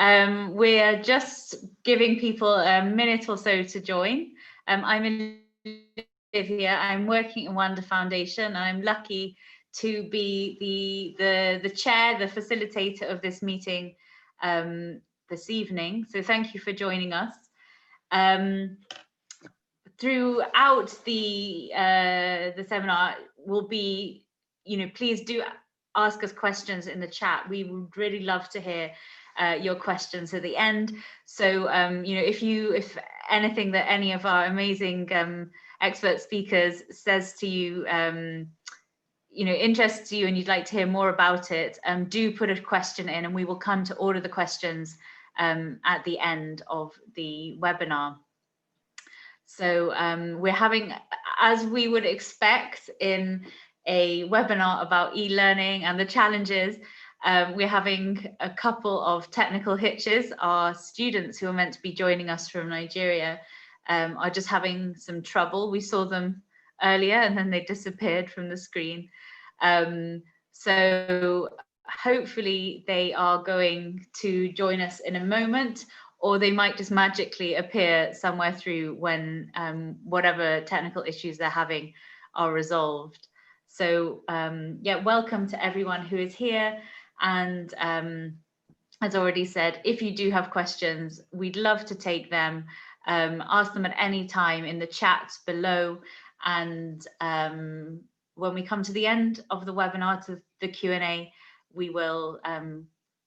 We're just giving people a minute or so to join. I'm Olivia. I'm working at Wonder Foundation. I'm lucky to be the chair, the facilitator of this meeting this evening. So thank you for joining us. Throughout the seminar will be, please do ask us questions in the chat. We would really love to hear your questions at the end. So, if anything that any of our amazing expert speakers says to you, interests you and you'd like to hear more about it, do put a question in and we will come to all of the questions at the end of the webinar. So we're having, as we would expect in a webinar about e-learning and the challenges, we're having a couple of technical hitches. Our students who are meant to be joining us from Nigeria are just having some trouble. We saw them earlier and then they disappeared from the screen. So hopefully they are going to join us in a moment, or they might just magically appear somewhere through when whatever technical issues they're having are resolved. So yeah, welcome to everyone who is here. And as already said, if you do have questions, we'd love to take them. Ask them at any time in the chat below. And when we come to the end of the webinar, to the Q&A, we will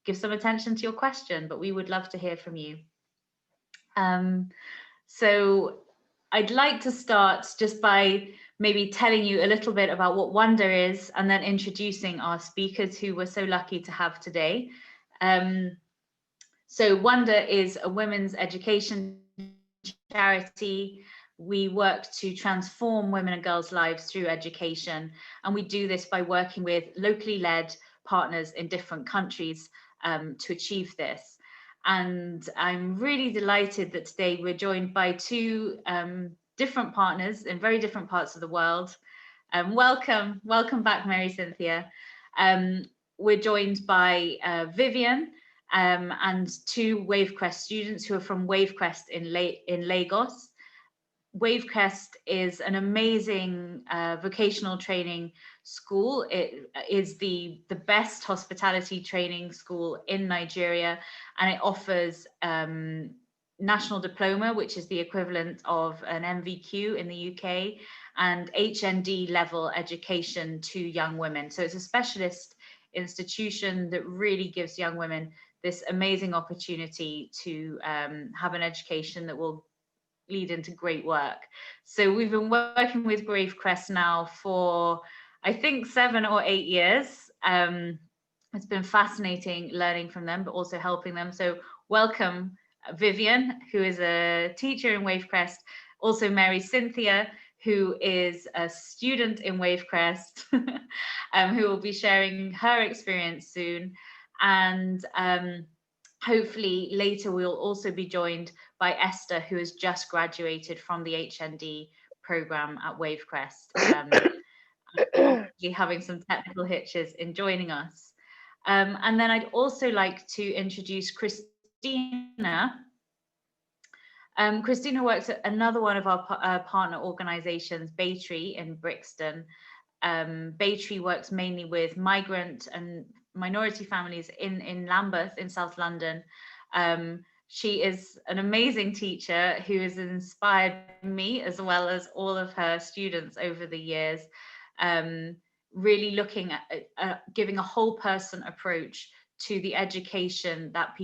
give some attention to your question, but we would love to hear from you. So I'd like to start just by maybe telling you a little bit about what Wonder is, and then introducing our speakers who we're so lucky to have today. So Wonder is a women's education charity. We work to transform women and girls' lives through education, and we do this by working with locally led partners in different countries to achieve this. And I'm really delighted that today we're joined by two different partners in very different parts of the world. Welcome back, Mary Cynthia. We're joined by Vivian and two Wavecrest students who are from Wavecrest in Lagos. Wavecrest is an amazing vocational training school. It is the best hospitality training school in Nigeria, and it offers national diploma, which is the equivalent of an MVQ in the UK, and HND level education to young women. So it's a specialist institution that really gives young women this amazing opportunity to have an education that will lead into great work. So we've been working with Wavecrest now for, I think, 7 or 8 years. It's been fascinating learning from them, but also helping them. So welcome, Vivian, who is a teacher in Wavecrest, also Mary Cynthia, who is a student in Wavecrest, who will be sharing her experience soon. And hopefully later we'll also be joined by Esther, who has just graduated from the HND program at Wavecrest, having some technical hitches in joining us. And then I'd also like to introduce Christina. Christina works at another one of our partner organizations, Baytree in Brixton. Baytree works mainly with migrant and minority families in Lambeth, in South London. She is an amazing teacher who has inspired me as well as all of her students over the years, really looking at giving a whole person approach to the education that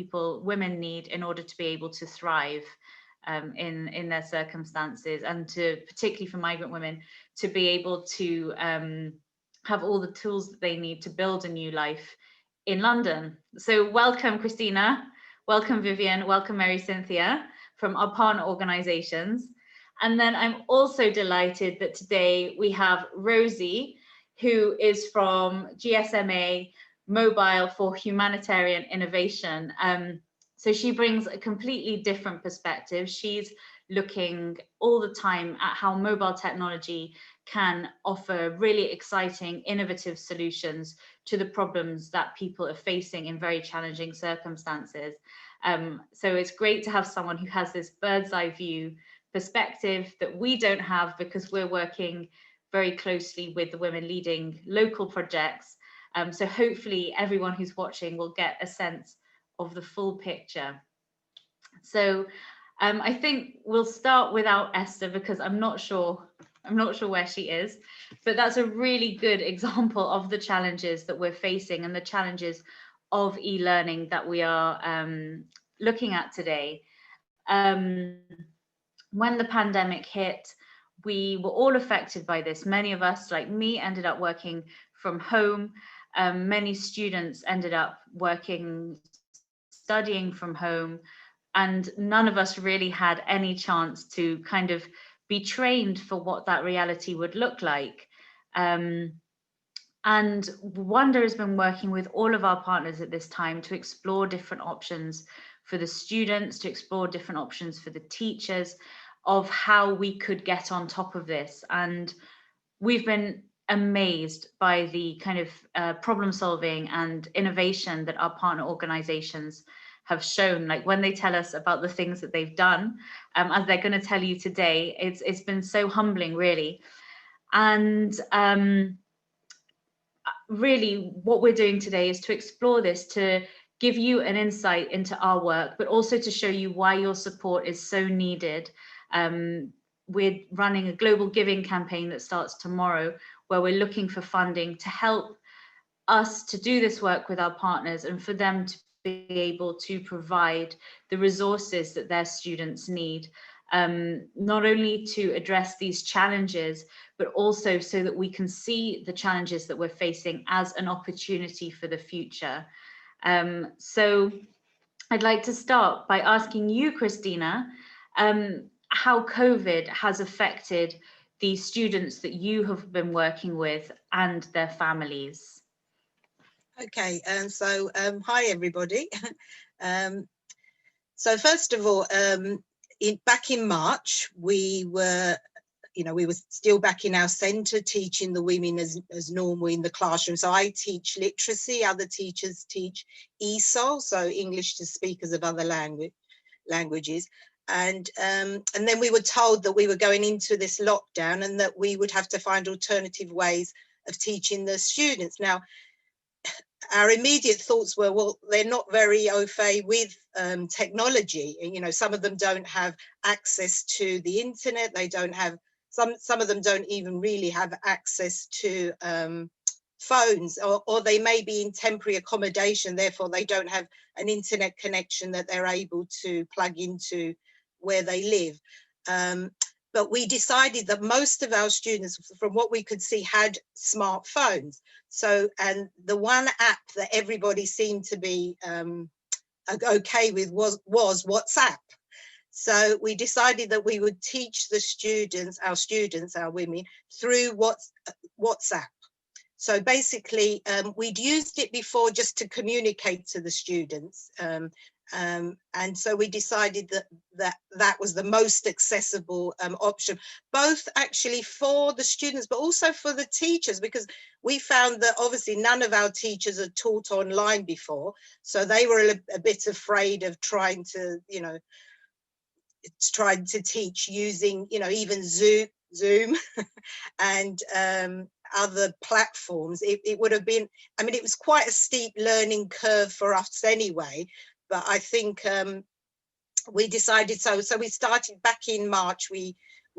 women need in order to be able to thrive in their circumstances, and to, particularly for migrant women, to be able to have all the tools that they need to build a new life in London. So welcome, Christina. Welcome, Vivian. Welcome, Mary Cynthia, from our partner organizations. And then I'm also delighted that today we have Rosie, who is from GSMA Mobile for Humanitarian Innovation. So she brings a completely different perspective. She's looking all the time at how mobile technology can offer really exciting, innovative solutions to the problems that people are facing in very challenging circumstances. So it's great to have someone who has this bird's eye view perspective that we don't have, because we're working very closely with the women leading local projects. So hopefully everyone who's watching will get a sense of the full picture. So I think we'll start without Esther, because I'm not sure where she is, but that's a really good example of the challenges that we're facing and the challenges of e-learning that we are looking at today. When the pandemic hit, we were all affected by this. Many of us, like me, ended up working from home. Many students ended up studying from home, and none of us really had any chance to kind of be trained for what that reality would look like. And Wonder has been working with all of our partners at this time to explore different options for the students, to explore different options for the teachers, of how we could get on top of this. And we've been amazed by the kind of problem solving and innovation that our partner organizations have shown. Like when they tell us about the things that they've done, as they're going to tell you today, it's been so humbling, really. And really what we're doing today is to explore this, to give you an insight into our work, but also to show you why your support is so needed. We're running a global giving campaign that starts tomorrow, where we're looking for funding to help us to do this work with our partners, and for them to be able to provide the resources that their students need, not only to address these challenges, but also so that we can see the challenges that we're facing as an opportunity for the future. So I'd like to start by asking you, Christina, how COVID has affected the students that you have been working with and their families. Okay, so hi everybody. So first of all, back in March, we were still back in our centre teaching the women as normal in the classroom. So I teach literacy, other teachers teach ESOL, so English to speakers of other languages. And then we were told that we were going into this lockdown and that we would have to find alternative ways of teaching the students. Now, our immediate thoughts were, well, they're not very au fait with technology. You know, some of them don't have access to the internet. They don't have, some of them don't even really have access to phones, or they may be in temporary accommodation, therefore they don't have an internet connection that they're able to plug into where they live. But we decided that most of our students, from what we could see, had smartphones. So, and the one app that everybody seemed to be okay with was WhatsApp. So we decided that we would teach the students, our women, through WhatsApp. So basically, we'd used it before just to communicate to the students. And so we decided that was the most accessible option, both actually for the students, but also for the teachers, because we found that obviously none of our teachers had taught online before. So they were a bit afraid of trying to, trying to teach using, even Zoom and other platforms. It would have been, I mean, it was quite a steep learning curve for us anyway. But I think we decided so we started back in March. We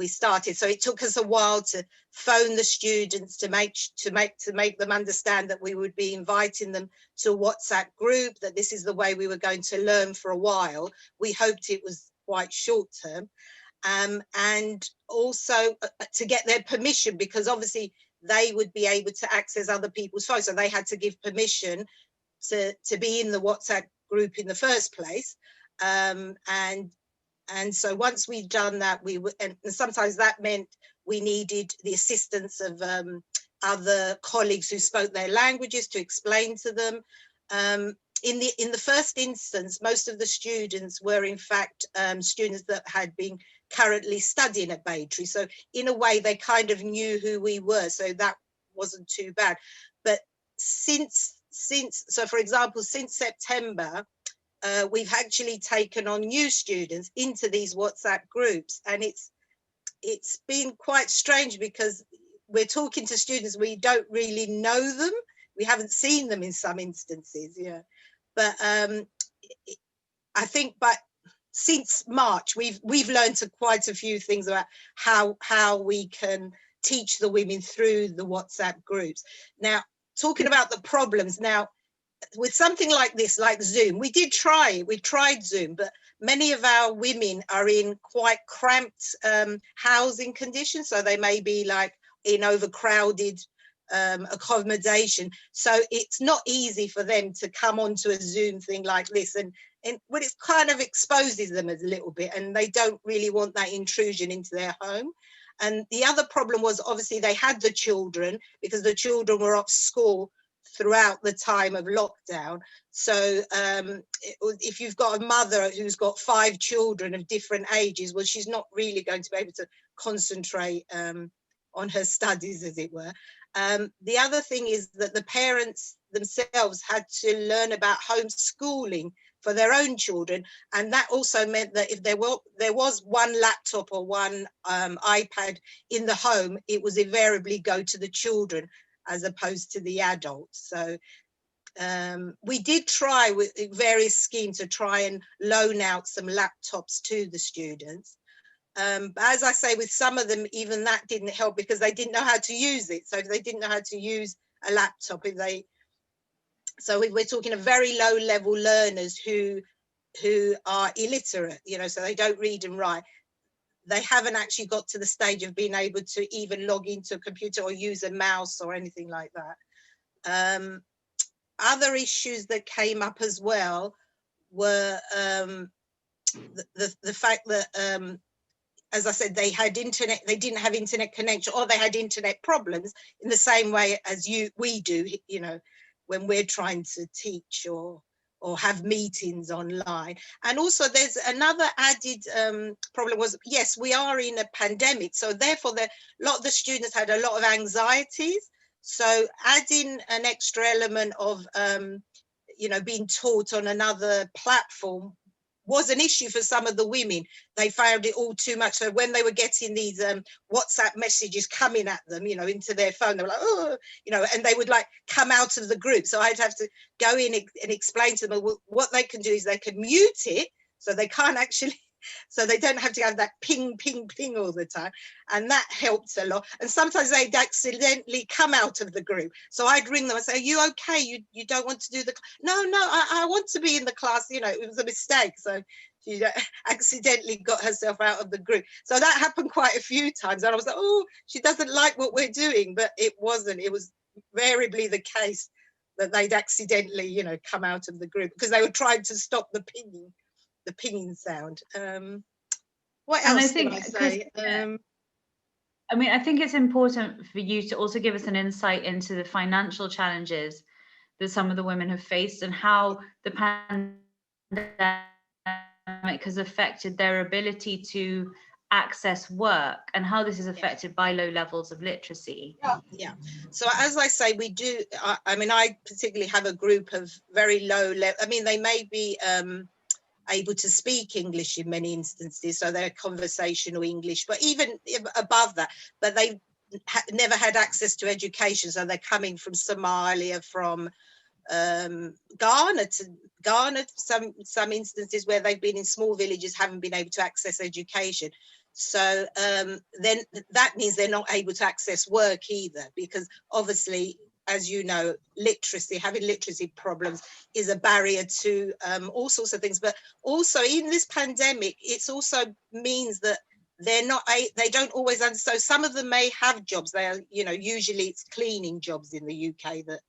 started, so it took us a while to phone the students to make them understand that we would be inviting them to a WhatsApp group, that this is the way we were going to learn for a while. We hoped it was quite short term, and also to get their permission, because obviously they would be able to access other people's phones, so they had to give permission to be in the WhatsApp group in the first place. And so once we'd done that, and sometimes that meant we needed the assistance of other colleagues who spoke their languages to explain to them. In the first instance, most of the students were in fact students that had been currently studying at Baytree. So in a way, they kind of knew who we were, so that wasn't too bad. But so for example, since September, we've actually taken on new students into these WhatsApp groups, and it's been quite strange because we're talking to students, we don't really know them, we haven't seen them in some instances, yeah. But I think, but since March, we've learned quite a few things about how we can teach the women through the WhatsApp groups. Now, talking about the problems, now, with something like this, like Zoom, we tried Zoom, but many of our women are in quite cramped housing conditions. So they may be like in overcrowded accommodation. So it's not easy for them to come onto a Zoom thing like this. And well, it kind of exposes them a little bit, and they don't really want that intrusion into their home. And the other problem was, obviously, they had the children, because the children were off school throughout the time of lockdown. So if you've got a mother who's got 5 children of different ages, well, she's not really going to be able to concentrate on her studies, as it were. The other thing is that the parents themselves had to learn about homeschooling for their own children, and that also meant that if there was one laptop or one iPad in the home, it was invariably go to the children as opposed to the adults. So we did try with various schemes to try and loan out some laptops to the students. But as I say, with some of them, even that didn't help because they didn't know how to use it. So if they didn't know how to use a laptop, so we're talking of very low level learners who are illiterate, you know, so they don't read and write. They haven't actually got to the stage of being able to even log into a computer or use a mouse or anything like that. Other issues that came up as well were the fact that, as I said, they didn't have internet connection, or they had internet problems in the same way as we do, you know, when we're trying to teach or have meetings online. And also there's another added problem was, yes, we are in a pandemic, so therefore a lot of the students had a lot of anxieties. So adding an extra element of, you know, being taught on another platform was an issue for some of the women. They found it all too much. So when they were getting these WhatsApp messages coming at them, you know, into their phone, they were like, oh, you know, and they would like come out of the group. So I'd have to go in and explain to them, well, what they can do is they can mute it, so they can't actually, so they don't have to have that ping, ping, ping all the time. And that helped a lot. And sometimes they'd accidentally come out of the group. So I'd ring them and say, are you okay? You don't want to do the, no, I want to be in the class. You know, it was a mistake. So she accidentally got herself out of the group. So that happened quite a few times. And I was like, oh, she doesn't like what we're doing. But it wasn't. It was invariably the case that they'd accidentally, you know, come out of the group because they were trying to stop the pinging sound. What And I else can think, I say? I mean, I think it's important for you to also give us an insight into the financial challenges that some of the women have faced and how the pandemic has affected their ability to access work and how this is affected by low levels of literacy. Yeah. So as I say, we do, I mean, I particularly have a group of very low level, I mean, they may be able to speak English in many instances, so they're conversational English, but even above that, but they never had access to education. So they're coming from Somalia, from Ghana, some instances where they've been in small villages, haven't been able to access education. So then that means they're not able to access work either, because obviously, as you know, having literacy problems is a barrier to all sorts of things. But also in this pandemic, it's also means that they don't always understand. So some of them may have jobs. They are, you know, usually it's cleaning jobs in the UK that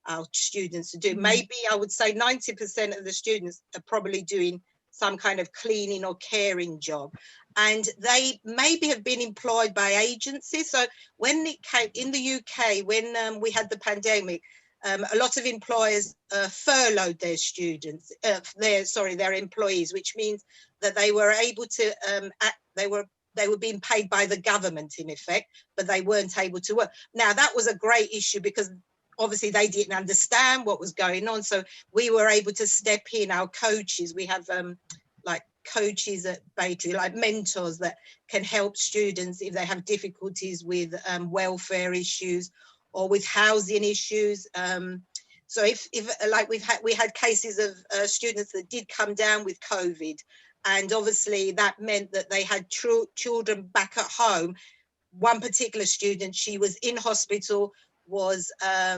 our students do. Maybe I would say 90% of the students are probably doing some kind of cleaning or caring job, and they maybe have been employed by agencies. So when it came in the UK, when we had the pandemic, a lot of employers furloughed their students, their employees, which means that they were able to they were being paid by the government in effect, but they weren't able to work. Now that was a great issue because obviously they didn't understand what was going on. So we were able to step in, our coaches. We have like coaches at Baytree, like mentors that can help students if they have difficulties with welfare issues or with housing issues. So if like we had cases of students that did come down with COVID, and obviously that meant that they had children back at home. One particular student, she was in hospital, was I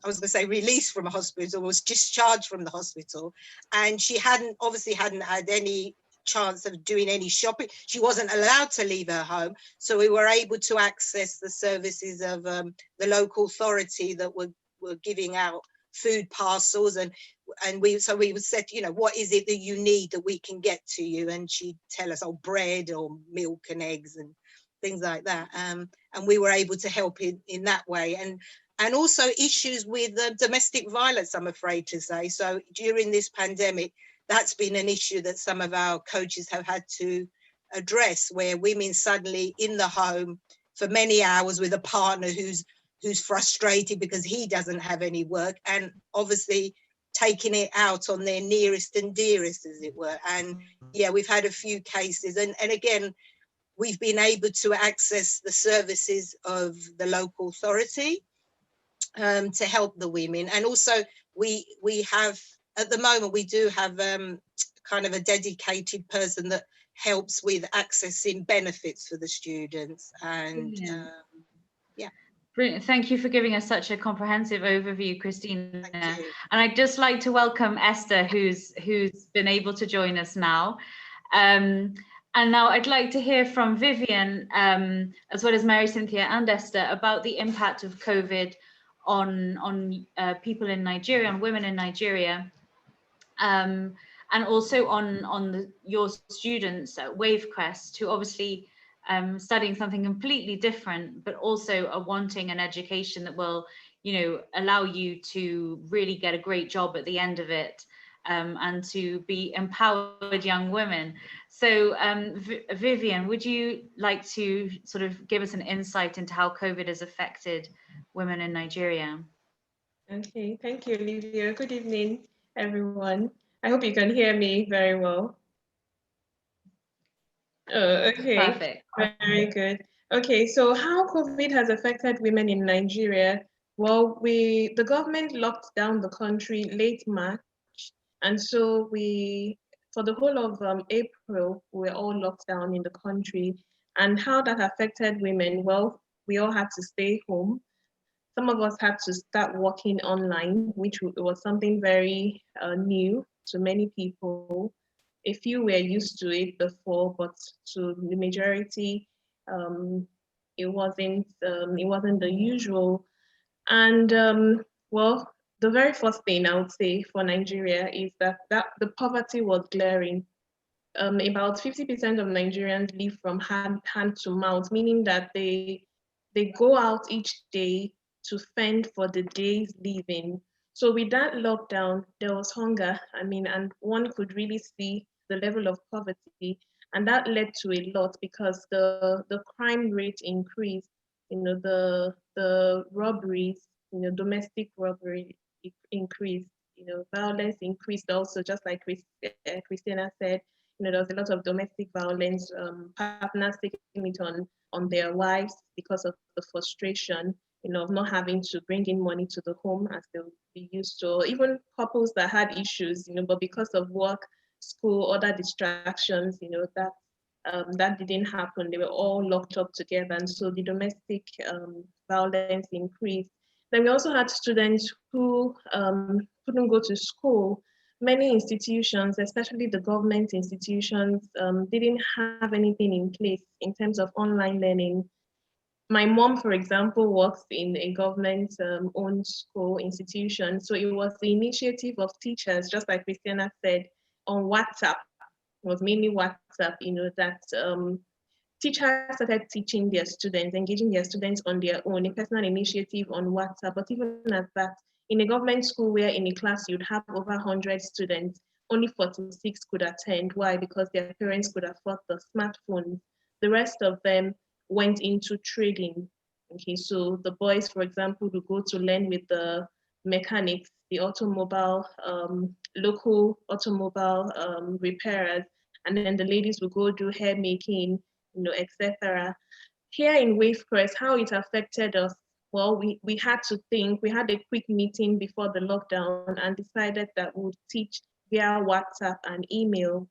was going to say released from a hospital, was discharged from the hospital, and she obviously hadn't had any chance of doing any shopping. She wasn't allowed to leave her home, so we were able to access the services of the local authority that were giving out food parcels, and we would say, you know, what is it that you need that we can get to you? And she'd tell us, oh, bread or milk and eggs and things like that, and we were able to help in that way. And also issues with domestic violence, I'm afraid to say. So during this pandemic, that's been an issue that some of our coaches have had to address, where women suddenly in the home for many hours with a partner who's frustrated because he doesn't have any work, and obviously taking it out on their nearest and dearest, as it were. And yeah, we've had a few cases, and again, we've been able to access the services of the local authority to help the women. And also we have, at the moment, we do have kind of a dedicated person that helps with accessing benefits for the students. And yeah. Brilliant. Thank you for giving us such a comprehensive overview, Christina. Thank you. And I'd just like to welcome Esther, who's been able to join us now. And now I'd like to hear from Vivian, as well as Mary Cynthia and Esther, about the impact of COVID on people in Nigeria, on women in Nigeria, and also on your students at Wavecrest, who obviously studying something completely different, but also are wanting an education that will, you know, allow you to really get a great job at the end of it, and to be empowered young women. So Vivian, would you like to sort of give us an insight into how COVID has affected women in Nigeria? Okay, thank you, Olivia. Good evening, everyone. I hope you can hear me very well. Okay, Perfect. very good. Okay, so how COVID has affected women in Nigeria? Well, the government locked down the country late March, and so for the whole of April, we were all locked down in the country. And how that affected women? Well, we all had to stay home. Some of us had to start working online, which was something very new to many people. A few were used to it before, but to the majority, it wasn't the usual. And well, the very first thing I would say for Nigeria is that the poverty was glaring. About 50% of Nigerians live from hand to mouth, meaning that they go out each day to fend for the day's living. So with that lockdown, there was hunger. I mean, and one could really see the level of poverty, and that led to a lot because the crime rate increased. You know, the robberies, you know, domestic robbery increased. You know, violence increased also, just like Christina said. You know, there was a lot of domestic violence, partners taking it on their wives because of the frustration, you know, of not having to bring in money to the home as they would be used to, or even couples that had issues, you know, but because of work, school, other distractions, you know, that didn't happen. They were all locked up together, and so the domestic violence increased. Then we also had students who couldn't go to school. Many institutions, especially the government institutions, didn't have anything in place in terms of online learning. My mom, for example, works in a government-owned school institution. So it was the initiative of teachers, just like Christina said, on WhatsApp. It was mainly WhatsApp, you know, that teachers started teaching their students, engaging their students on their own, a personal initiative on WhatsApp. But even at that, in a government school where in a class you'd have over 100 students, only 46 could attend. Why? Because their parents could afford the smartphones. The rest of them went into trading. Okay, so the boys, for example, will go to learn with the mechanics, the automobile, local automobile repairers, and then the ladies will go do hair making, etc. Here in Wavecrest, how it affected us, well, we had to think, we had a quick meeting before the lockdown and decided that we would teach via WhatsApp and email.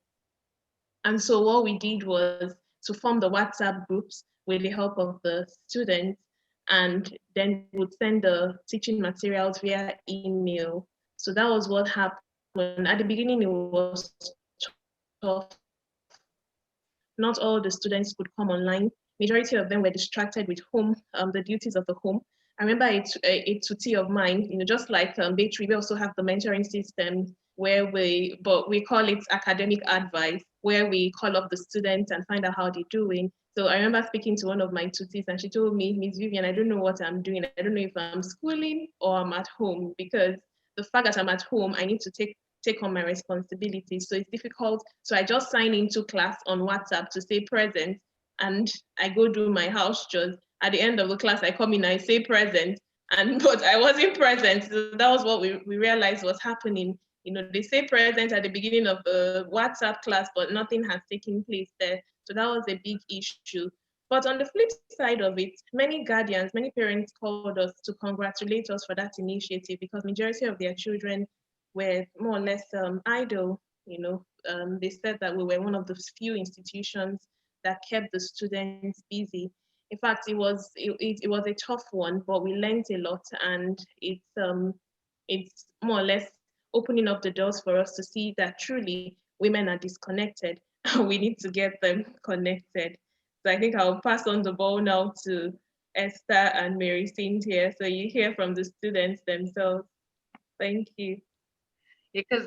And so what we did was to form the WhatsApp groups with the help of the students, and then would send the teaching materials via email. So that was what happened. At the beginning, it was tough. Not all the students could come online. Majority of them were distracted with home, the duties of the home. I remember a tutti of mine, just like Baytree, we also have the mentoring system where but we call it academic advice, where we call up the students and find out how they're doing. So I remember speaking to one of my tutis and she told me, Miss Vivian, I don't know what I'm doing. I don't know if I'm schooling or I'm at home, because the fact that I'm at home, I need to take on my responsibilities. So it's difficult. So I just sign into class on WhatsApp to say present, and I go do my house chores. At the end of the class, I come in, I say present, but I wasn't present. So that was what we realized was happening. They say present at the beginning of the WhatsApp class, but nothing has taken place there. So that was a big issue. But on the flip side of it, many guardians, many parents called us to congratulate us for that initiative, because majority of their children were more or less idle. They said that we were one of the few institutions that kept the students busy. In fact, it was a tough one, but we learned a lot, and it's more or less opening up the doors for us to see that truly women are disconnected and we need to get them connected. So I think I'll pass on the ball now to Esther and Mary Cynthia, so you hear from the students themselves. Thank you. Because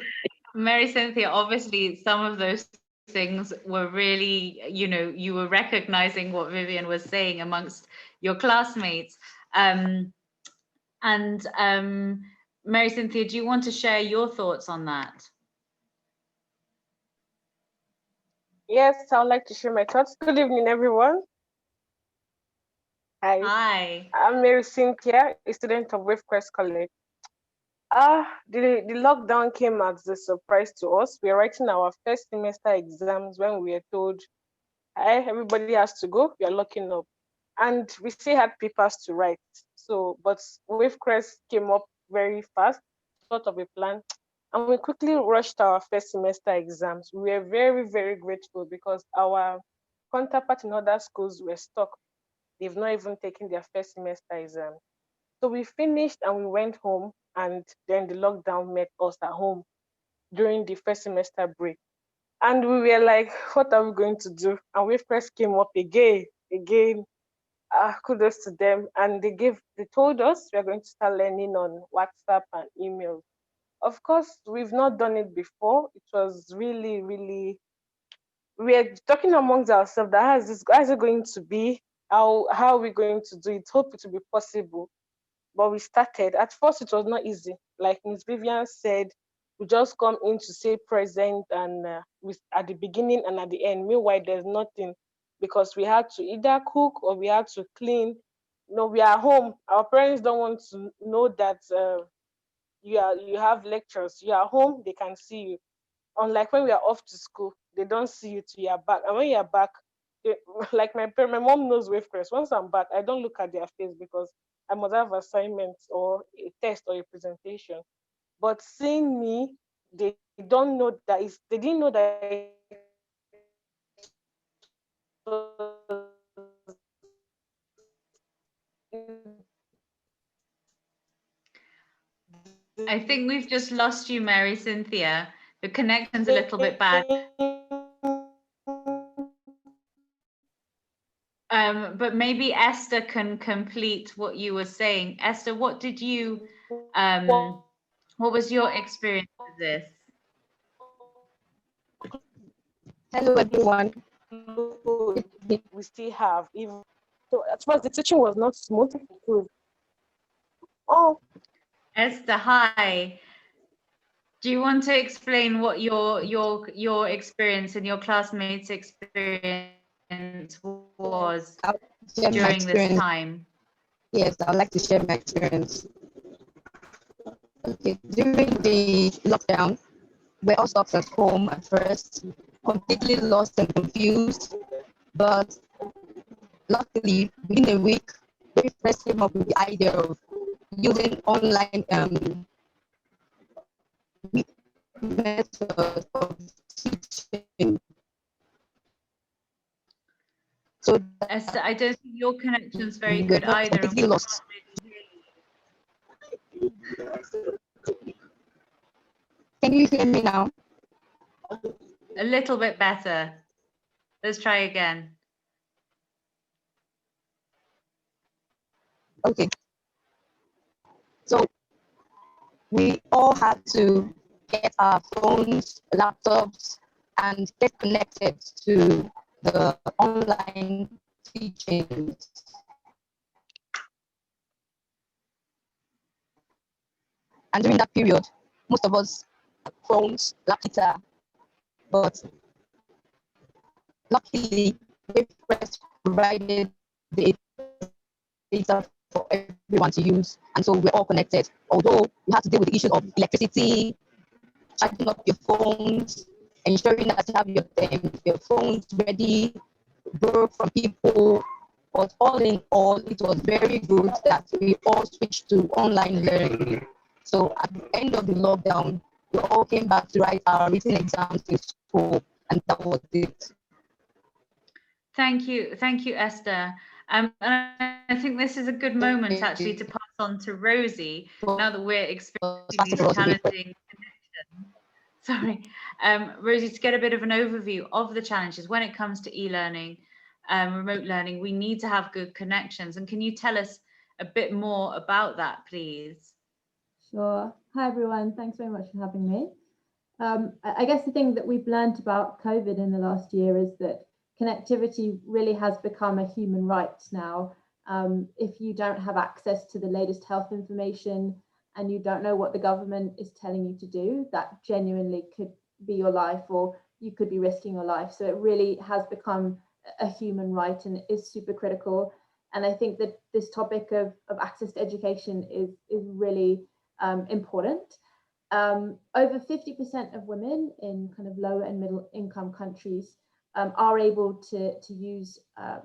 Mary Cynthia, obviously some of those things were really, you were recognizing what Vivian was saying amongst your classmates. And Mary Cynthia, do you want to share your thoughts on that? Yes, I would like to share my thoughts. Good evening, everyone. Hi. Hi. I'm Mary Cynthia, a student of Wavecrest College. The lockdown came as a surprise to us. We are writing our first semester exams when we were told, "Hi, everybody has to go. We are locking up," and we still had papers to write. So, but Wavecrest came up very fast, sort of a plan, and we quickly rushed our first semester exams. We were very, very grateful because our counterparts in other schools were stuck. They've not even taken their first semester exam. So we finished and we went home, and then the lockdown met us at home during the first semester break. And we were like, what are we going to do? And Wavecrest came up again. Kudos to them. And they told us we are going to start learning on WhatsApp and email. Of course, we've not done it before. It was really, really, we're talking amongst ourselves that how is it going to be? How are we going to do it? Hope it will be possible. But we started. At first, it was not easy. Like Ms. Vivian said, we just come in to say present and at the beginning and at the end. Meanwhile, there's nothing, because we had to either cook or we had to clean. We are home. Our parents don't want to know that you have lectures. You are home, they can see you. Unlike when we are off to school, they don't see you till you're back. And when you're back, like my mom knows Wavecrest. Once I'm back, I don't look at their face because I must have assignments or a test or a presentation. But seeing me, they don't know that they didn't know that I think we've just lost you, Mary Cynthia. The connection's a little bit bad. But maybe Esther can complete what you were saying. Esther, what did you, what was your experience with this? Hello, everyone. We still have, even so, at first the teaching was not smooth. Esther, hi. Do you want to explain what your experience and your classmates' experience was during this time? Yes, I'd like to share my experience. Okay, during the lockdown, we're all stuck at home at first, completely lost and confused. But luckily, within a week, we first came up with the idea of using online methods of teaching. So Esther, I don't think your connection's very we're good not either. And completely we lost. can't really hear you. Can you hear me now? A little bit better. Let's try again. Okay. So we all had to get our phones, laptops, and get connected to the online teachings. And during that period, most of us had phones, laptops, but luckily, WordPress provided the data for everyone to use, and so we're all connected. Although we had to deal with the issues of electricity, charging up your phones, ensuring that you have your phones ready, borrow from people. But all in all, it was very good that we all switched to online learning. So at the end of the lockdown, we all came back to write our written exams in school, and that was it. Thank you, Esther. And I think this is a good moment actually to pass on to Rosie now that we're experiencing these challenging connections. Sorry, Rosie, to get a bit of an overview of the challenges when it comes to e-learning, remote learning, we need to have good connections. And can you tell us a bit more about that, please? Sure. Hi, everyone. Thanks very much for having me. I guess the thing that we've learned about COVID in the last year is that connectivity really has become a human right now. If you don't have access to the latest health information and you don't know what the government is telling you to do, that genuinely could be your life, or you could be risking your life. So it really has become a human right and is super critical. And I think that this topic of access to education is really important. Over 50% of women in kind of lower and middle income countries are able to use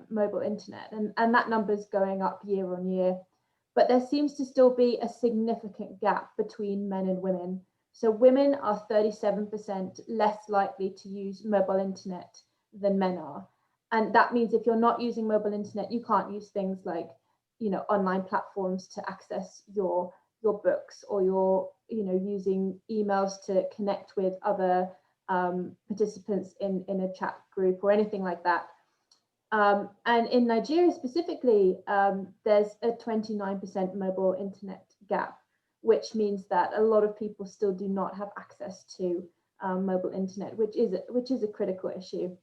mobile internet, and that number is going up year on year. But there seems to still be a significant gap between men and women. So women are 37% less likely to use mobile internet than men are. And that means if you're not using mobile internet, you can't use things like, online platforms to access your books, or you're using emails to connect with other participants in a chat group or anything like that. And in Nigeria specifically, there's a 29% mobile internet gap, which means that a lot of people still do not have access to mobile internet, which is a critical issue.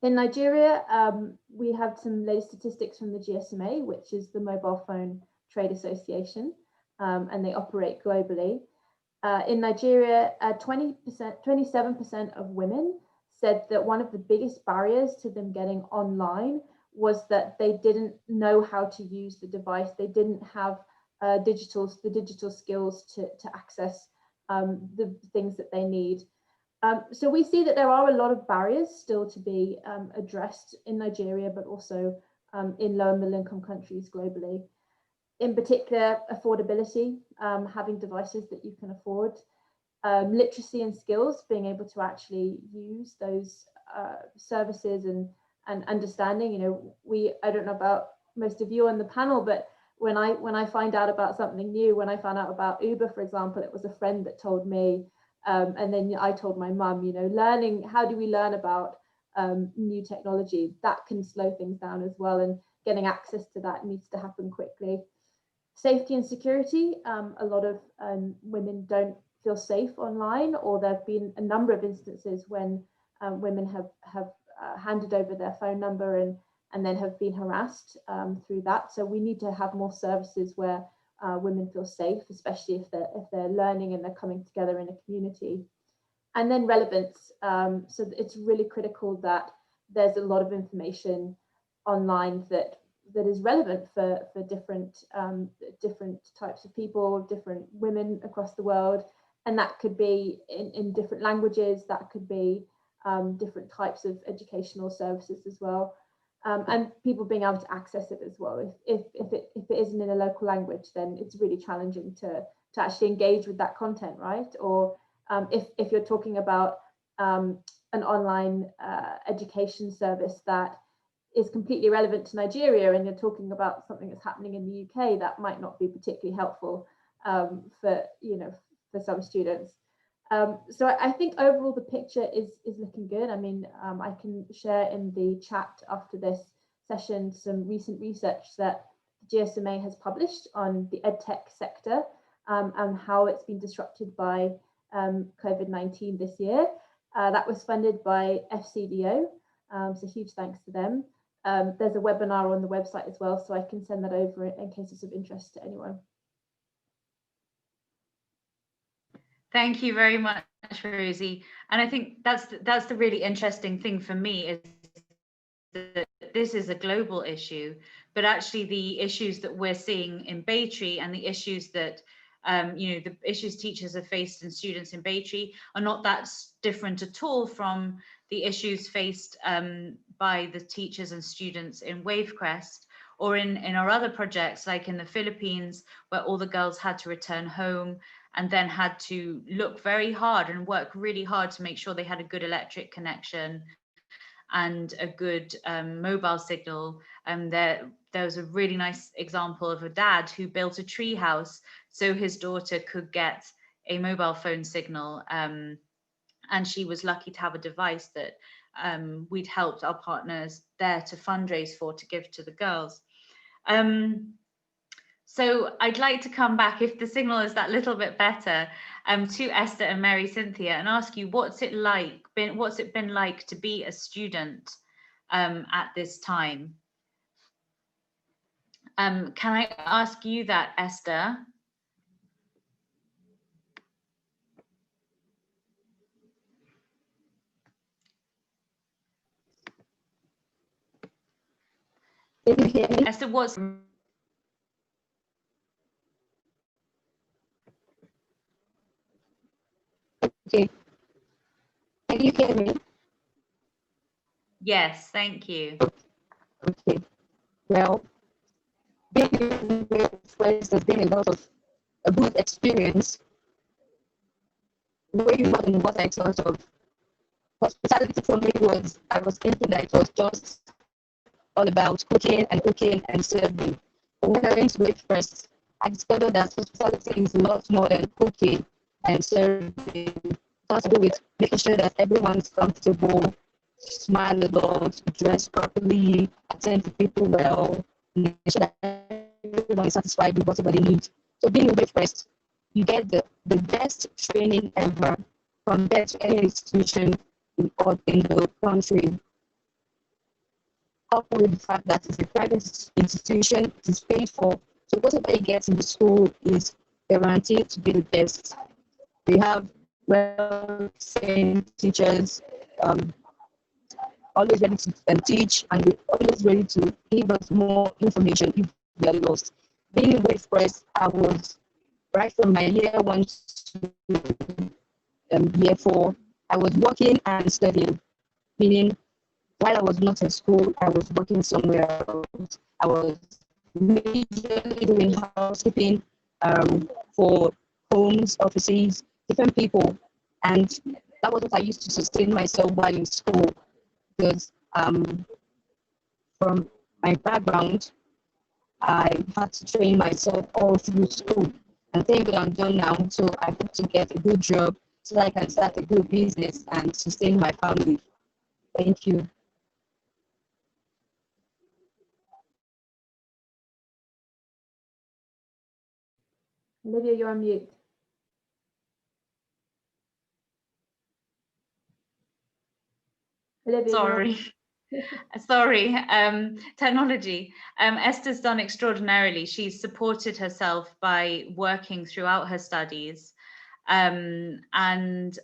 In Nigeria, we have some latest statistics from the GSMA, which is the Mobile Phone Trade Association, and they operate globally. In Nigeria, 27% of women said that one of the biggest barriers to them getting online was that they didn't know how to use the device. They didn't have the digital skills to access the things that they need. So we see that there are a lot of barriers still to be addressed in Nigeria, but also in low and middle income countries globally. In particular, affordability, having devices that you can afford, literacy and skills, being able to actually use those services and understanding. I don't know about most of you on the panel, but when I find out about something new, when I found out about Uber, for example, it was a friend that told me, and then I told my mum, learning, how do we learn about new technology? That can slow things down as well, and getting access to that needs to happen quickly. Safety and security, a lot of women don't feel safe online, or there have been a number of instances when women have handed over their phone number and then have been harassed through that. So we need to have more services where women feel safe, especially if they're learning and they're coming together in a community. And then relevance. So it's really critical that there's a lot of information online that that is relevant for different types of people, different women across the world, and that could be in different languages, that could be different types of educational services as well, and people being able to access it as well. If it isn't in a local language, then it's really challenging to actually engage with that content, right? Or if you're talking about an online education service that is completely relevant to Nigeria, and you're talking about something that's happening in the UK, that might not be particularly helpful for some students. So I think overall the picture is looking good. I mean, I can share in the chat after this session some recent research that the GSMA has published on the EdTech sector and how it's been disrupted by COVID-19 this year. That was funded by FCDO, so huge thanks to them. There's a webinar on the website as well, so I can send that over in case it's of interest to anyone. Thank you very much, Rosie. And I think that's the really interesting thing for me, is that this is a global issue, but actually the issues that we're seeing in Baytree and the issues that the issues teachers have faced and students in Baytree are not that different at all from the issues faced by the teachers and students in Wavecrest, or in our other projects, like in the Philippines, where all the girls had to return home and then had to look very hard and work really hard to make sure they had a good electric connection and a good mobile signal. There was a really nice example of a dad who built a tree house so his daughter could get a mobile phone signal. And she was lucky to have a device that we'd helped our partners there to fundraise for, to give to the girls. So I'd like to come back, if the signal is that little bit better, to Esther and Mary Cynthia, and ask you, what's it been like to be a student at this time? Can I ask you that, Esther? Can you hear me? Esther, what's... Okay. Can you hear me? Yes, thank you. Okay. Well, being with friends has been a lot of a good experience, way more than what I thought of. Hospitality for me was, I was thinking that it was just all about cooking and serving. But when I went to it first, I discovered that hospitality is a lot more than cooking and serving. It has to do with making sure that everyone's comfortable, smile a lot, dress properly, attend to people well, make sure that everyone is satisfied with whatever they need. So being a waitress, you get the best training ever compared to any institution in the country. Coupled with the fact that it's a private institution, it is paid for, so whatever you get in the school is guaranteed to be the best. We have well-trained teachers, always ready to teach, and we're always ready to give us more information if we are lost. Being in Wavecrest, I was right from my year 1 to year 4, I was working and studying, meaning while I was not in school, I was working somewhere else. I was majorly doing housekeeping for homes, offices, different people. And that was what I used to sustain myself while in school. Because from my background, I had to train myself all through school. And thank God I'm done now, so I hope to get a good job so that I can start a good business and sustain my family. Thank you. Olivia, you're on mute. Olivia, Sorry. Sorry, technology. Esther's done extraordinarily. She's supported herself by working throughout her studies and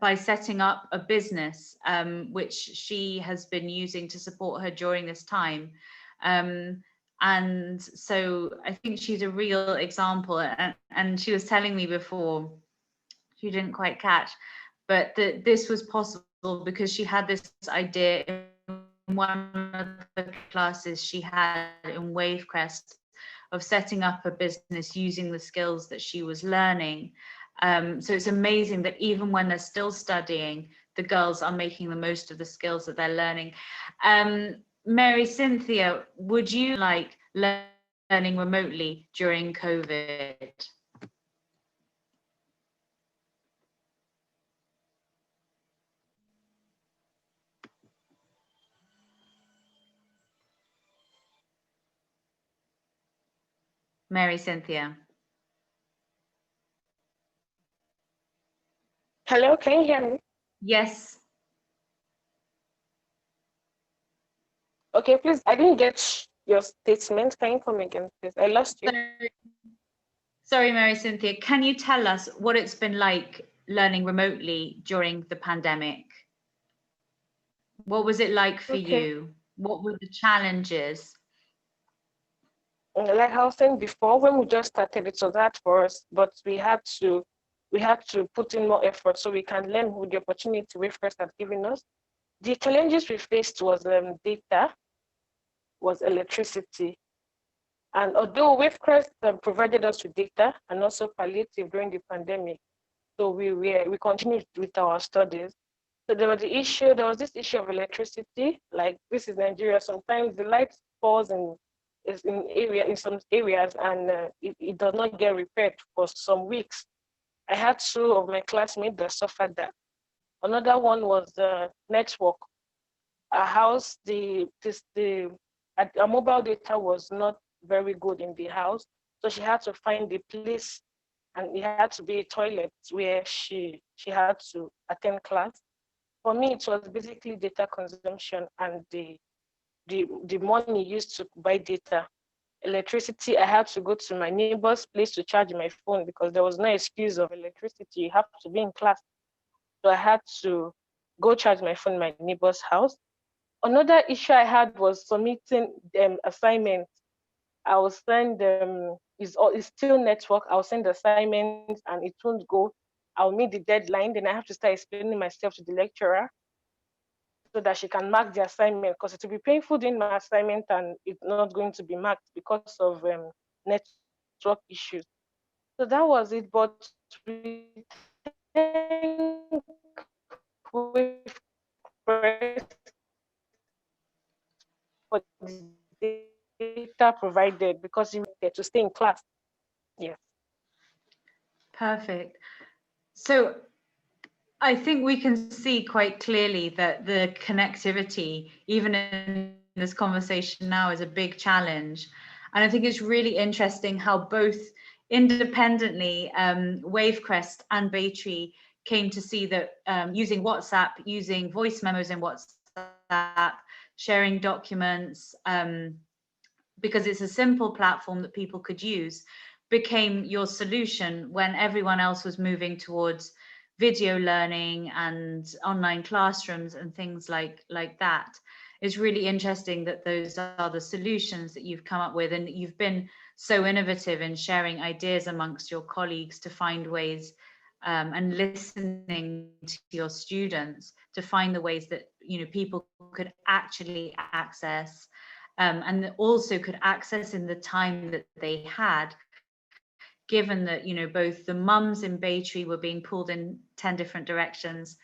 by setting up a business, which she has been using to support her during this time. And so I think she's a real example. And she was telling me before, she didn't quite catch, but that this was possible because she had this idea in one of the classes she had in Wavecrest of setting up a business using the skills that she was learning. So it's amazing that even when they're still studying, the girls are making the most of the skills that they're learning. Mary Cynthia, would you like learning remotely during COVID? Mary Cynthia. Hello, can you hear me? Yes. Okay, please, I didn't get your statement. Can you come again, please? I lost you. Sorry, Mary Cynthia. Can you tell us what it's been like learning remotely during the pandemic? What was it like for you? What were the challenges? Like I was saying before, when we just started, it was hard for us, but we had to put in more effort so we can learn with the opportunity Wavecrest had given us. The challenges we faced was data, was electricity. And although Wavecrest provided us with data and also palliative during the pandemic, so we continued with our studies. So there was this issue of electricity. Like, this is Nigeria, sometimes the light falls in some areas, and it does not get repaired for some weeks. I had 2 of my classmates that suffered that. Another one was the network. Our house, our mobile data was not very good in the house, so she had to find the place, and it had to be a toilet where she had to attend class. For me, it was basically data consumption and the money used to buy data. Electricity, I had to go to my neighbor's place to charge my phone because there was no excuse of electricity. You have to be in class. So I had to go charge my phone in my neighbor's house. Another issue I had was submitting assignments. I will send it's still network. I'll send assignments and it won't go. I'll meet the deadline. Then I have to start explaining myself to the lecturer so that she can mark the assignment, because it will be painful doing my assignment and it's not going to be marked because of network issues. So that was it. But we thank for the data provided because you get to stay in class. Yes. Perfect. So I think we can see quite clearly that the connectivity, even in this conversation now, is a big challenge. And I think it's really interesting how both independently, Wavecrest and Baytree came to see that using WhatsApp, using voice memos in WhatsApp, sharing documents, because it's a simple platform that people could use, became your solution when everyone else was moving towards video learning and online classrooms and things like that. It's really interesting that those are the solutions that you've come up with, and you've been so innovative in sharing ideas amongst your colleagues to find ways and listening to your students to find the ways that people could actually access and also could access in the time that they had, given that both the mums in Baytree were being pulled in 10 different directions,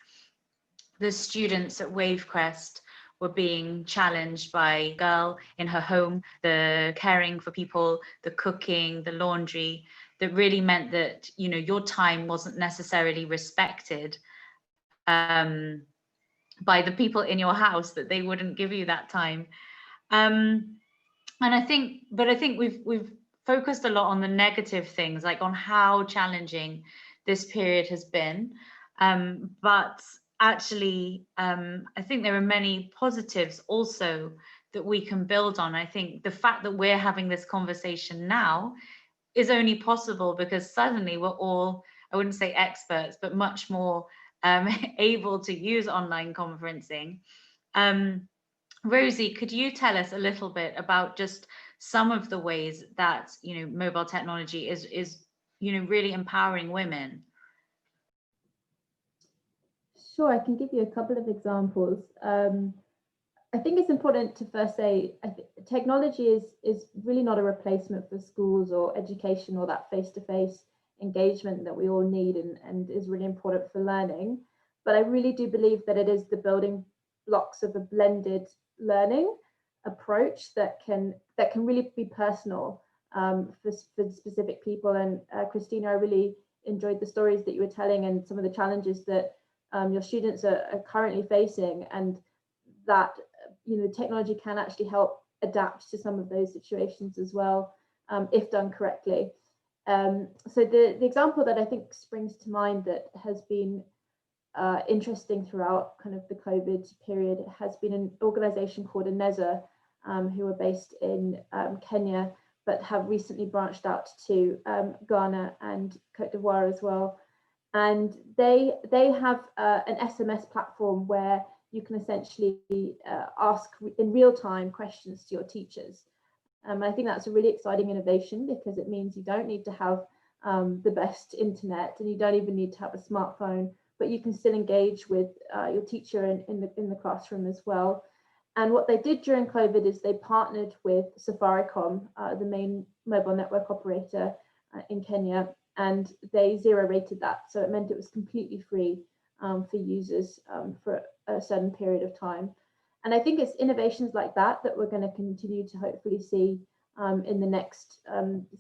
the students at Wavecrest were being challenged by a girl in her home, the caring for people, the cooking, the laundry, that really meant that your time wasn't necessarily respected by the people in your house, that they wouldn't give you that time. And I think we've focused a lot on the negative things, like on how challenging this period has been. But actually, I think there are many positives also that we can build on. I think the fact that we're having this conversation now is only possible because suddenly we're all, I wouldn't say experts, but much more able to use online conferencing. Rosie, could you tell us a little bit about just some of the ways that, mobile technology is really empowering women? Sure, I can give you a couple of examples. I think it's important to first say technology is really not a replacement for schools or education or that face-to-face engagement that we all need and is really important for learning. But I really do believe that it is the building blocks of a blended learning approach that can really be personal for specific people. And Christina, I really enjoyed the stories that you were telling and some of the challenges that your students are currently facing, and that technology can actually help adapt to some of those situations as well, if done correctly. So the example that I think springs to mind that has been interesting throughout kind of the COVID period has been an organization called Aneza, who are based in Kenya, but have recently branched out to Ghana and Cote d'Ivoire as well. And they have an SMS platform where you can essentially ask in real time questions to your teachers. I think that's a really exciting innovation because it means you don't need to have the best internet and you don't even need to have a smartphone, but you can still engage with your teacher in the classroom as well. And what they did during COVID is they partnered with Safaricom, the main mobile network operator in Kenya, and they zero rated that. So it meant it was completely free for users for a certain period of time. And I think it's innovations like that we're going to continue to hopefully see in the next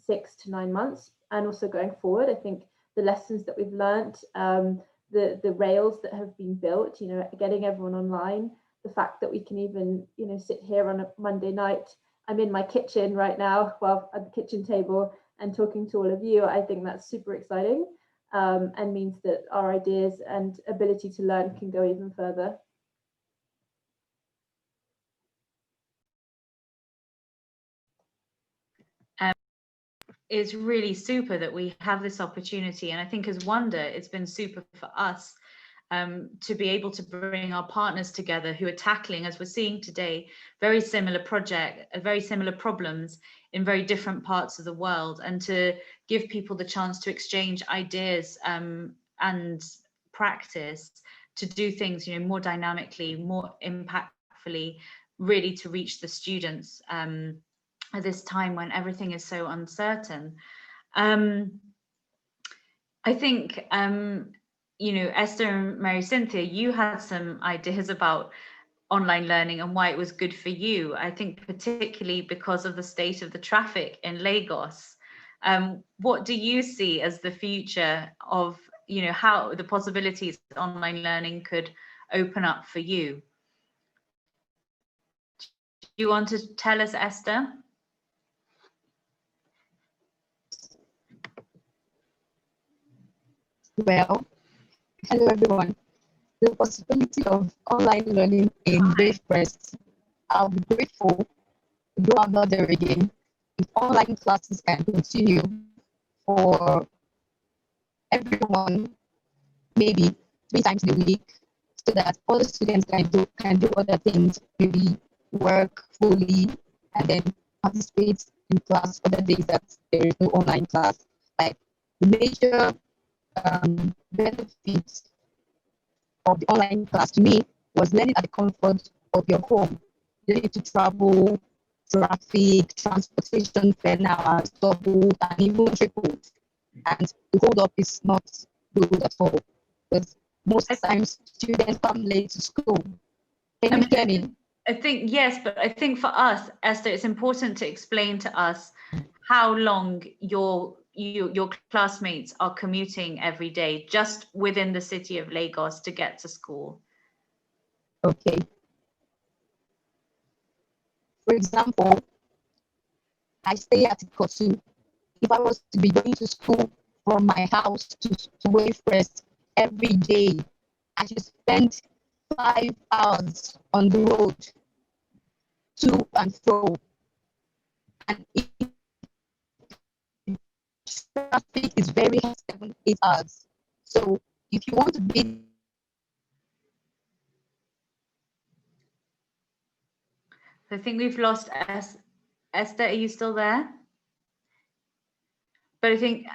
6 to 9 months, and also going forward. I think the lessons that we've learned, the rails that have been built, getting everyone online, the fact that we can even, sit here on a Monday night. I'm in my kitchen right now, well, at the kitchen table, and talking to all of you. I think that's super exciting, and means that our ideas and ability to learn can go even further. It's really super that we have this opportunity, and I think as Wonder, it's been super for us to be able to bring our partners together who are tackling, as we're seeing today, very similar problems in very different parts of the world, and to give people the chance to exchange ideas and practice to do things, more dynamically, more impactfully, really to reach the students at this time when everything is so uncertain. I think Esther and Mary Cynthia, you had some ideas about online learning and why it was good for you. I think particularly because of the state of the traffic in Lagos. What do you see as the future of, how the possibilities online learning could open up for you? Do you want to tell us, Esther? Well, hello everyone. The possibility of online learning in Brave Press. I'll be grateful, though I'm not there again, if online classes can continue for everyone, maybe 3 times a week, so that all the students can do other things, maybe work fully and then participate in class other days that there is no online class. Like the major benefits of the online class to me was learning at the comfort of your home. You don't need to travel, traffic, transportation, fare hours, doubled, and even tripled. And the hold up is not good at all, because most times students come late to school. Can you hear me? I think yes, but I think for us, Esther, it's important to explain to us how long your classmates are commuting every day just within the city of Lagos to get to school. Okay. For example, I stay at Ikotu. If I was to be going to school from my house to Wayfrest every day, I should spend 5 hours on the road to and fro. And if traffic is very hard, 7-8 hours. So if you want to be I think we've lost Esther, are you still there? But I think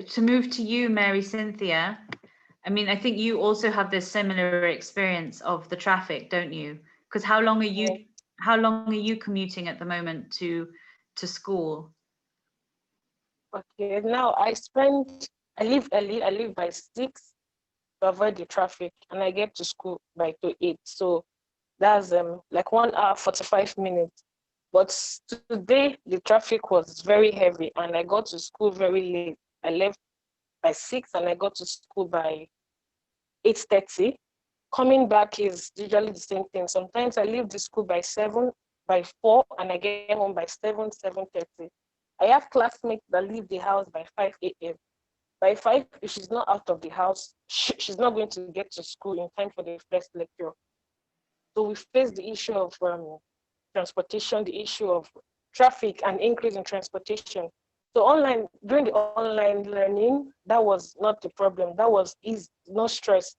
to move to you, Mary Cynthia, I mean, I think you also have this similar experience of the traffic, don't you? Because how long are you commuting at the moment to school? Okay, now I leave early, I leave by 6 to avoid the traffic, and I get to school by 8. So that's like 1 hour 45 minutes. But today the traffic was very heavy, and I got to school very late. I left by 6 and I got to school by 8:30. Coming back is usually the same thing. Sometimes I leave the school by 7, by 4, and I get home by 7, 7:30. I have classmates that leave the house by 5 a.m. By 5, if she's not out of the house, she's not going to get to school in time for the first lecture. So we face the issue of transportation, the issue of traffic and increase in transportation. So during the online learning, that was not the problem. That was easy, no stress.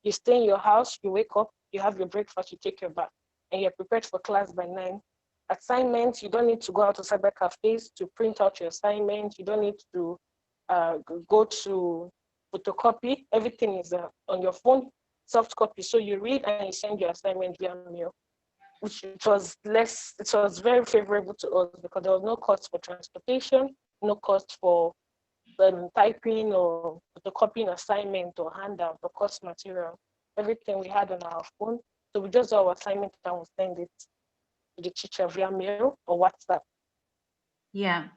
You stay in your house, you wake up, you have your breakfast, you take your bath, and you're prepared for class by 9. Assignments, you don't need to go out to cyber cafes to print out your assignments. You don't need to go to photocopy. Everything is on your phone, soft copy. So you read and you send your assignment via mail, which it was very favorable to us because there was no cost for transportation, no cost for typing or photocopying assignment or handout or course material. Everything we had on our phone. So we just do our assignment and we send it to the teacher via mail or WhatsApp. Yeah.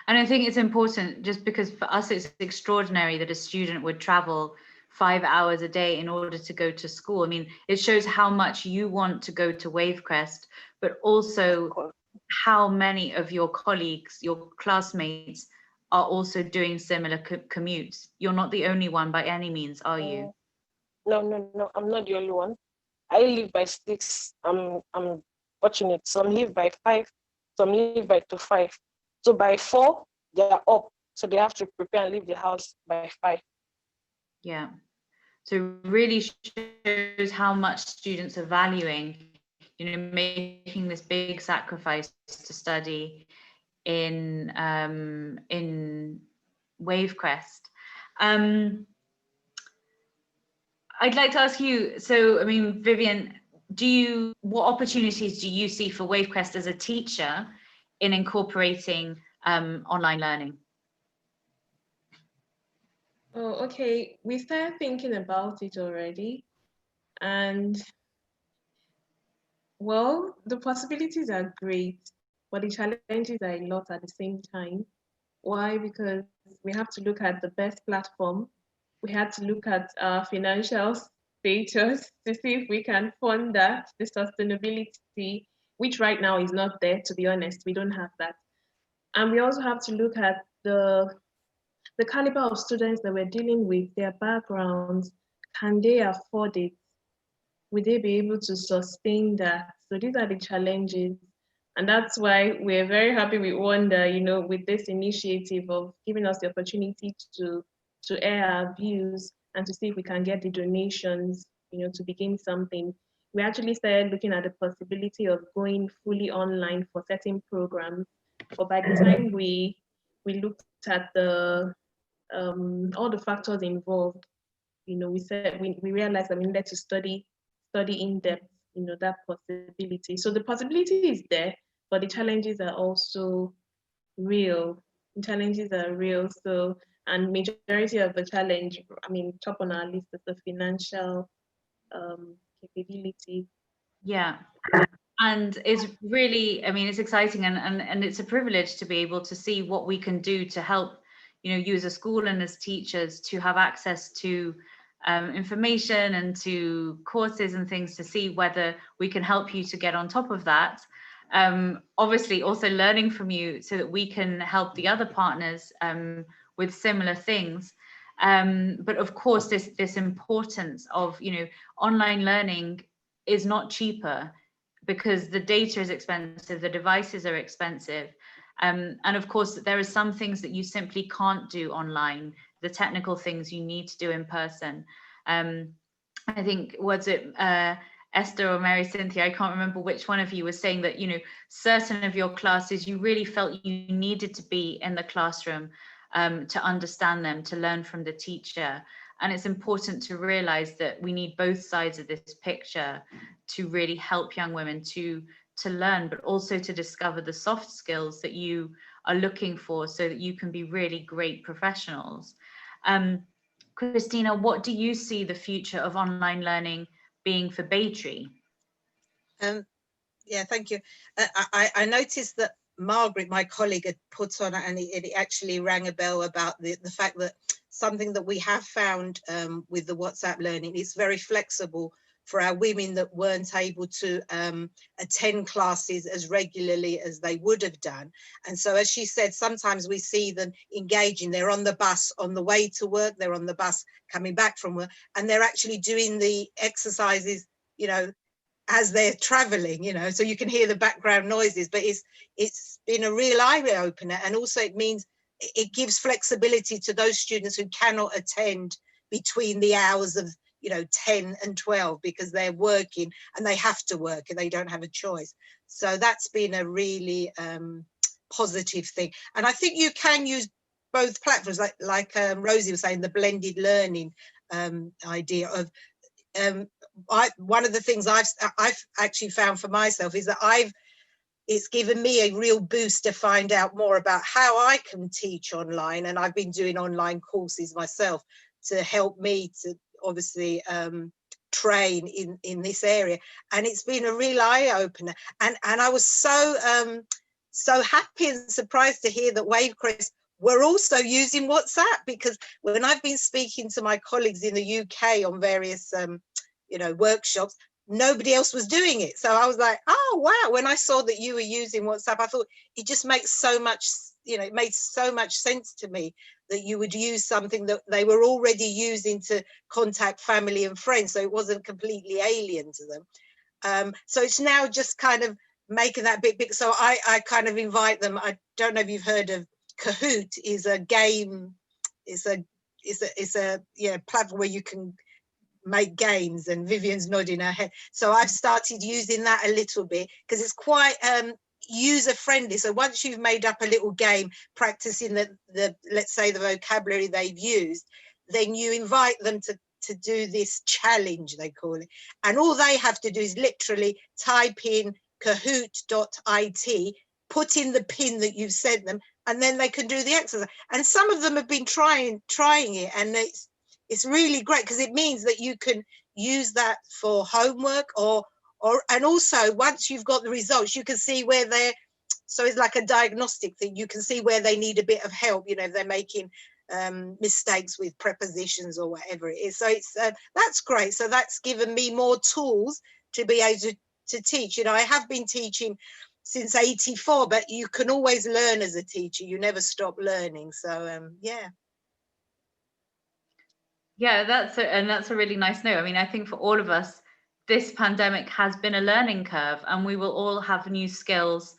And I think it's important just because for us, it's extraordinary that a student would travel 5 hours a day in order to go to school. I mean, it shows how much you want to go to Wavecrest, but also how many of your colleagues, your classmates are also doing similar commutes. You're not the only one by any means, are you? No, I'm not the only one. I leave by 6. I'm fortunate. Some leave by 5, some leave by 5. So by 4, they are up. So they have to prepare and leave the house by 5. Yeah. So really shows how much students are valuing, making this big sacrifice to study in Wavecrest. I'd like to ask you, so I mean, Vivian, what opportunities do you see for Wavecrest as a teacher in incorporating online learning? Oh, okay. We started thinking about it already. And well, the possibilities are great, but the challenges are a lot at the same time. Why? Because we have to look at the best platform. We had to look at our financial status to see if we can fund that, the sustainability, which right now is not there, to be honest. We don't have that. And we also have to look at the caliber of students that we're dealing with, their backgrounds. Can they afford it? Will they be able to sustain that? So these are the challenges. And that's why we're very happy with Wanda, with this initiative of giving us the opportunity to air our views and to see if we can get the donations, to begin something. We actually started looking at the possibility of going fully online for certain programs. But by the time we looked at the all the factors involved, we realized that we needed to study in depth, that possibility. So the possibility is there, but the challenges are also real. The challenges are real. So, and majority of the challenge, top on our list is the financial capability. Yeah. And it's really, it's exciting and it's a privilege to be able to see what we can do to help, you as a school and as teachers to have access to information and to courses and things to see whether we can help you to get on top of that. Obviously also learning from you so that we can help the other partners with similar things. But of course, this importance of, online learning is not cheaper because the data is expensive, the devices are expensive. And of course, there are some things that you simply can't do online, the technical things you need to do in person. I think, Esther or Mary Cynthia, I can't remember which one of you was saying that, you know, certain of your classes, you really felt you needed to be in the classroom to understand them, to learn from the teacher. And it's important to realize that we need both sides of this picture to really help young women to learn, but also to discover the soft skills that you are looking for so that you can be really great professionals. Christina, what do you see the future of online learning being for Baytree? Yeah, thank you. I noticed that Margaret, my colleague, had put on, and it actually rang a bell about the fact that something that we have found with the WhatsApp learning, it's very flexible for our women that weren't able to attend classes as regularly as they would have done. And so, as she said, sometimes we see them engaging. They're on the bus on the way to work, they're on the bus coming back from work, and they're actually doing the exercises, you know, as they're traveling, you know, so you can hear the background noises. But it's been a real eye opener, and also it means it gives flexibility to those students who cannot attend between the hours of, you know, 10 and 12 because they're working and they have to work and they don't have a choice. So that's been a really positive thing. And I think you can use both platforms, like Rosie was saying, the blended learning idea of one of the things I've actually found for myself is that it's given me a real boost to find out more about how I can teach online, and I've been doing online courses myself to help me to obviously train in this area, and it's been a real eye-opener. And I was so happy and surprised to hear that Wavecrest were also using WhatsApp, because when I've been speaking to my colleagues in the UK on various you know, workshops, nobody else was doing it. So I was like, oh wow, when I saw that you were using WhatsApp, I thought it just makes so much, you know, it made so much sense to me that you would use something that they were already using to contact family and friends, so it wasn't completely alien to them. So it's now just kind of making that bit big. So I kind of invite them. I don't know if you've heard of Kahoot. Is a game, it's a yeah, platform where you can make games, and Vivian's nodding her head. So I've started using that a little bit because it's quite user friendly. So once you've made up a little game practicing the let's say the vocabulary they've used, then you invite them to do this challenge, they call it, and all they have to do is literally type in kahoot.it, put in the pin that you've sent them, and then they can do the exercise. And some of them have been trying it, and it's really great because it means that you can use that for homework and also once you've got the results, you can see where they're, so it's like a diagnostic thing. You can see where they need a bit of help, you know, if they're making mistakes with prepositions or whatever it is. So it's that's great. So that's given me more tools to be able to teach. You know, I have been teaching since '84, but you can always learn as a teacher. You never stop learning. So yeah. Yeah, that's a really nice note. I mean, I think for all of us, this pandemic has been a learning curve, and we will all have new skills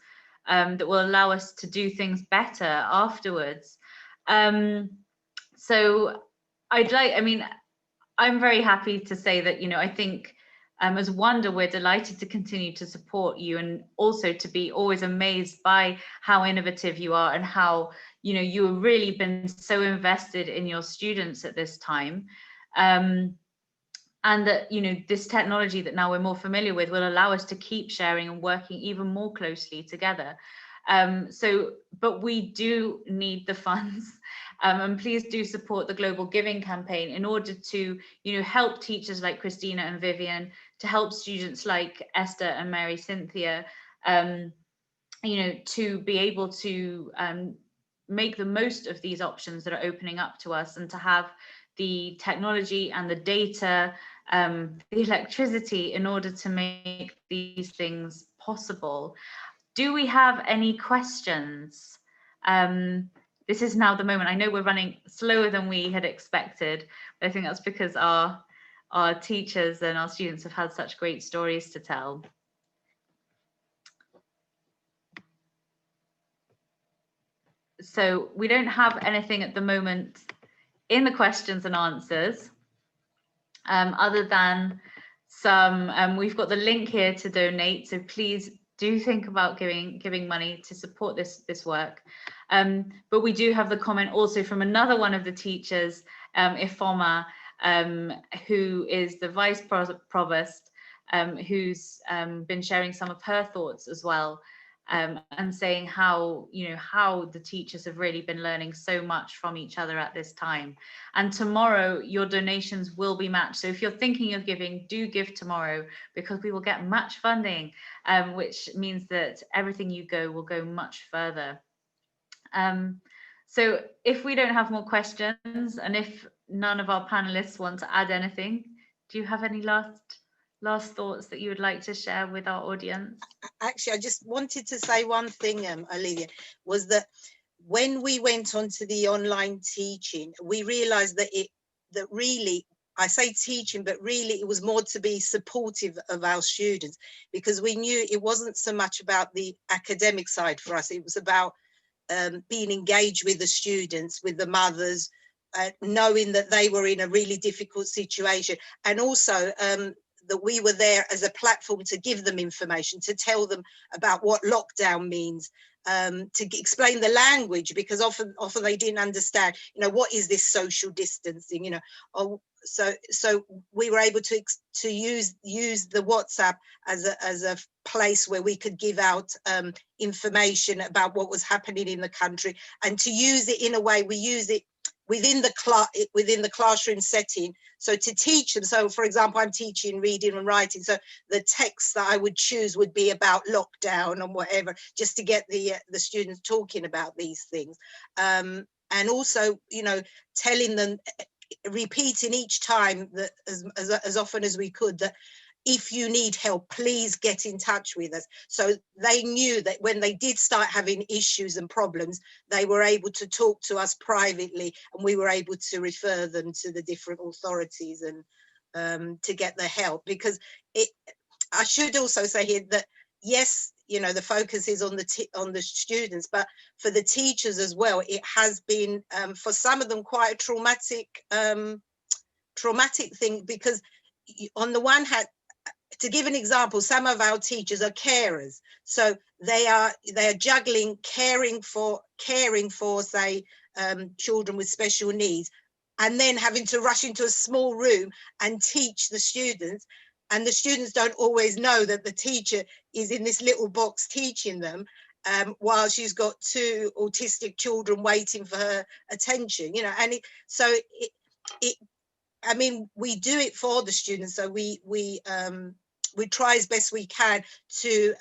that will allow us to do things better afterwards. So I mean, I'm very happy to say that, you know, I think as Wonder, we're delighted to continue to support you, and also to be always amazed by how innovative you are and how, you know, you have really been so invested in your students at this time. And that, you know, this technology that now we're more familiar with will allow us to keep sharing and working even more closely together. But we do need the funds. And please do support the Global Giving campaign in order to, you know, help teachers like Christina and Vivian, to help students like Esther and Mary Cynthia, you know, to be able to make the most of these options that are opening up to us, and to have the technology and the data, the electricity in order to make these things possible. Do we have any questions? This is now the moment. I know we're running slower than we had expected, but I think that's because our teachers and our students have had such great stories to tell. So we don't have anything at the moment in the questions and answers, other than some, we've got the link here to donate, so please do think about giving money to support this work. But we do have the comment also from another one of the teachers, Ifoma, who is the Vice Provost, who's been sharing some of her thoughts as well, and saying how, how the teachers have really been learning so much from each other at this time. And tomorrow your donations will be matched. So if you're thinking of giving, do give tomorrow, because we will get match funding, which means that everything you go will go much further. So if we don't have more questions, and if none of our panelists want to add anything, do you have any last thoughts that you would like to share with our audience? Actually, I just wanted to say one thing, Olivia, was that when we went on to the online teaching, we realized that really, I say teaching, but really it was more to be supportive of our students, because we knew it wasn't so much about the academic side for us. It was about being engaged with the students, with the mothers, knowing that they were in a really difficult situation, and also that we were there as a platform to give them information, to tell them about what lockdown means, to explain the language, because often they didn't understand, what is this social distancing, so we were able to use the WhatsApp as a place where we could give out information about what was happening in the country, and to use it in a way, we use it within the classroom setting, so to teach them. So for example, I'm teaching reading and writing, so the text that I would choose would be about lockdown and whatever, just to get the students talking about these things, and also telling them, repeating each time, that as often as we could, that if you need help, please get in touch with us. So they knew that when they did start having issues and problems, they were able to talk to us privately, and we were able to refer them to the different authorities and to get the help. Because I should also say here that yes, the focus is on the students, but for the teachers as well, it has been for some of them quite a traumatic thing, because on the one hand, to give an example, some of our teachers are carers, so they are juggling caring for say children with special needs, and then having to rush into a small room and teach the students, and the students don't always know that the teacher is in this little box teaching them, while she's got 2 autistic children waiting for her attention, and I mean, we do it for the students, so we try as best we can to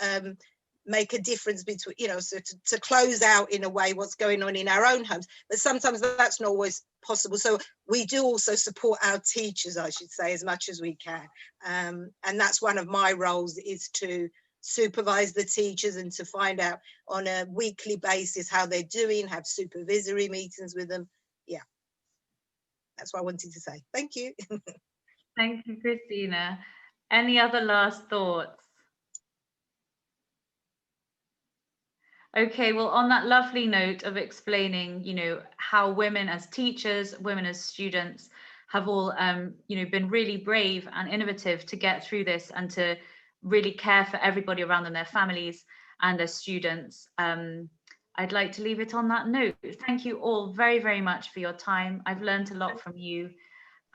make a difference between, so to close out in a way what's going on in our own homes, but sometimes that's not always possible. So we do also support our teachers, I should say, as much as we can, and that's one of my roles, is to supervise the teachers and to find out on a weekly basis how they're doing, have supervisory meetings with them. Yeah. That's what I wanted to say. Thank you. Thank you, Christina. Any other last thoughts? Okay, well, on that lovely note of explaining, how women as teachers, women as students have all, been really brave and innovative to get through this and to really care for everybody around them, their families and their students. I'd like to leave it on that note. Thank you all very, very much for your time. I've learned a lot from you.